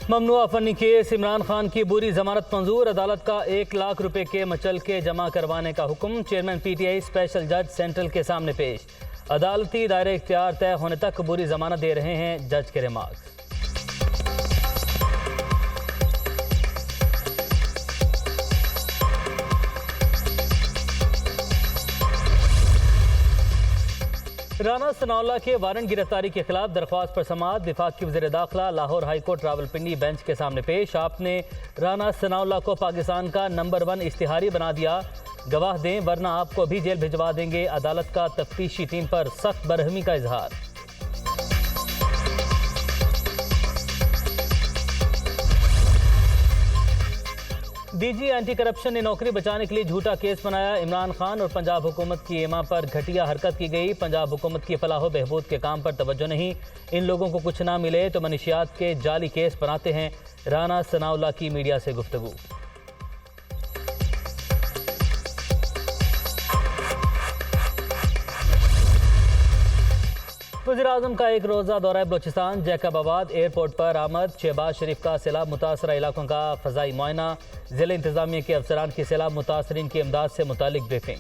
ममनुआ funny case Imran Khan की बुरी जमानत मंजूर। अदालत का 1 लाख रुपए के मचलके जमा करवाने का हुक्म। चेयरमैन PTI स्पेशल जज सेंट्रल के सामने पेश। अदालती दायरे इख्तियार तय होने तक बुरी जमानत दे रहे हैं जज के रिमार्क्स। राना सनाउल्लाह के वारंट गिरफ्तारी के खिलाफ दरख्वास्त पर समाअत। विफाक की वज़ीर दाखिला Lahore high court Rawalpindi bench के सामने पेश। आपने राना सनाउल्लाह को पाकिस्तान का नंबर 1 इश्तिहारी बना दिया, गवाह दें वरना आपको भी जेल भिजवा देंगे। अदालत का तफ्तीशी टीम पर सख्त बरहमी का इजहार। DG एंटी करप्शन ने नौकरी बचाने के लिए झूठा केस बनाया। इमरान खान और पंजाब हुकूमत की एमा पर घटिया हरकत की गई। पंजाब हुकूमत की फलाह बहबूद के काम पर तवज्जो नहीं। इन लोगों को कुछ ना मिले तो मनशियात के जाली केस बनाते हैं। राना सनाउल्लाह की मीडिया से गुफ्तगू। वज़ीर-ए-आज़म का 1 रोज़ा दौरा बलोचिस्तान। जैकबाबाद एयरपोर्ट पर आमद। शहबाज शरीफ का सैलाब मुतासरा इलाकों का फ़ज़ाई मुआयना। ज़िला इंतज़ामिया के अफसरान की सैलाब मुतासरीन की इमदाद से मुतालिक ब्रीफिंग।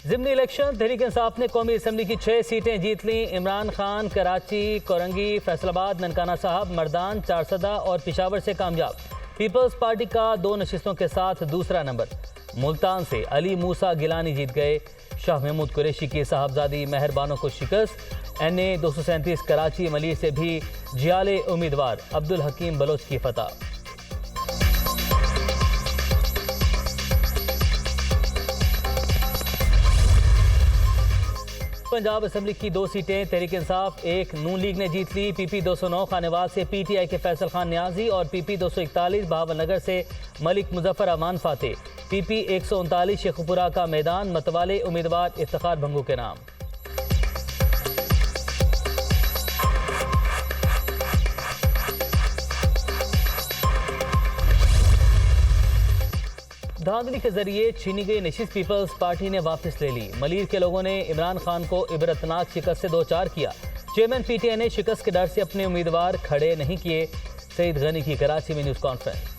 ज़िमनी इलेक्शन। तहरीक इंसाफ ने कौमी असम्बली की 6 सीटें जीत लीं। इमरान खान कराची, कोरंगी, फैसलाबाद, ननकाना साहब, मर्दान, चारसदा और पिशावर से कामयाब। पीपल्स पार्टी का 2 नशिस्तों के साथ दूसरा नंबर। मुल्तान से अली मूसा गिलानी जीत गए। शाह महमूद कुरैशी की साहबजादी मेहरबानों को शिकस्त। NA 237 कराची मलिर से भी जियाले उम्मीदवार अब्दुल हकीम बलोच की फतह। पंजाब असम्बली की 2 सीटें तहरीक इंसाफ 1 नून लीग ने जीत ली। PP 209 खानेवाल से PTI के फैसल खान न्याजी और PP 241 बहावलनगर से मलिक मुजफ्फर अमान फाते। PP 139 शेखुपुरा का मैदान मतवाले उम्मीदवार इफ्तिखार भंगू के नाम। धांधली के जरिए छीनी गई नशिस्त पीपल्स पार्टी ने वापस ले ली। मलिर के लोगों ने इमरान खान को इबरतनाक शिकस्त से 2-4 किया। चेयरमैन PTI ने शिकस्त के डर से अपने उम्मीदवार खड़े नहीं किए। सईद गनी की कराची में न्यूज़ कॉन्फ्रेंस।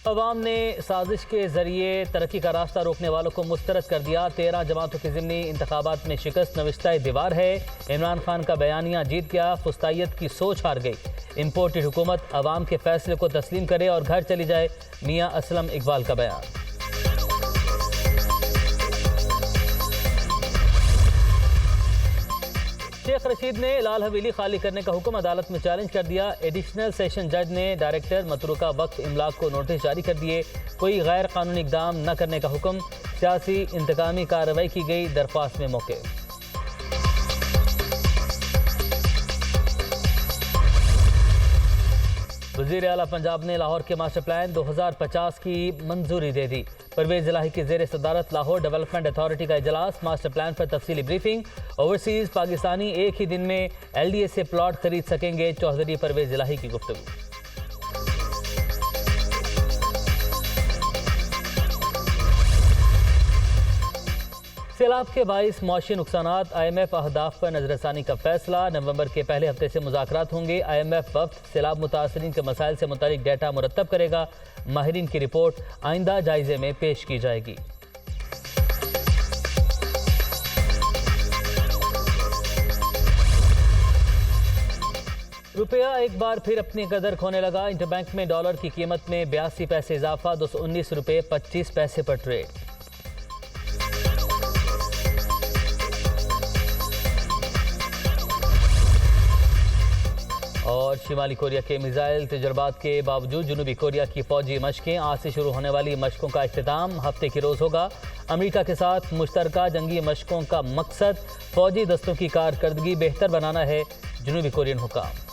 अवाम ने साजिश के जरिए तरक्की का रास्ता रोकने वालों को मुस्तरद कर दिया। 13 जमातों की ज़िमनी इंतखाबात में शिकस्त नविश्ता दीवार है। इमरान खान का बयानिया जीत गया, फुस्तायत की सोच हार गई। इम्पोर्टेड हुकूमत अवाम के फैसले को तस्लीम करे और घर चली जाए। मियाँ असलम इकबाल का बयान। शेख रशीद ने लाल हवेली खाली करने का हुक्म अदालत में चैलेंज कर दिया। एडिशनल सेशन जज ने डायरेक्टर मतरूका वक्त इमलाक को नोटिस जारी कर दिए। कोई गैर कानूनी इकदाम न करने का हुक्म। सियासी इंतकामी कार्रवाई की गई। दरख्वास्त में मौके। वज़ीर आला पंजाब ने लाहौर के मास्टर प्लान 2050 की मंजूरी दे दी। परवेज इलाही की ज़ेर सदारत लाहौर डेवलपमेंट अथॉरिटी का इजलास। मास्टर प्लान पर तफसीली ब्रीफिंग। ओवरसीज़ पाकिस्तानी एक ही दिन में LDA से प्लॉट खरीद सकेंगे। चौधरी परवेज इलाही की गुफ्तगू। सैलाब के 22 मौशी नुकसानात। IMF अहदाफ पर नजरसानी का फैसला। नवंबर के पहले हफ्ते से मुज़ाकरात होंगे। IMF वक्त सैलाब मुतासरीन के मसाइल से मुतालिक डेटा मुरतब करेगा। माहिरीन की रिपोर्ट आइंदा जायजे में पेश की जाएगी। रुपया एक बार फिर अपनी कदर खोने लगा। इंटरबैंक में डॉलर की कीमत में 82 पैसे इजाफा। 219 रुपये 25 पैसे पर ट्रेड। और शिमाली कोरिया के मिसाइल तजर्बात के बावजूद जनूबी कोरिया की फौजी मशकें। आज से शुरू होने वाली मशकों का इख्तिताम हफ्ते की रोज़ होगा। अमेरिका के साथ मुश्तरका जंगी मशकों का मकसद फौजी दस्तों की कारकर्दगी बेहतर बनाना है। जनूबी कोरियन हुकाम।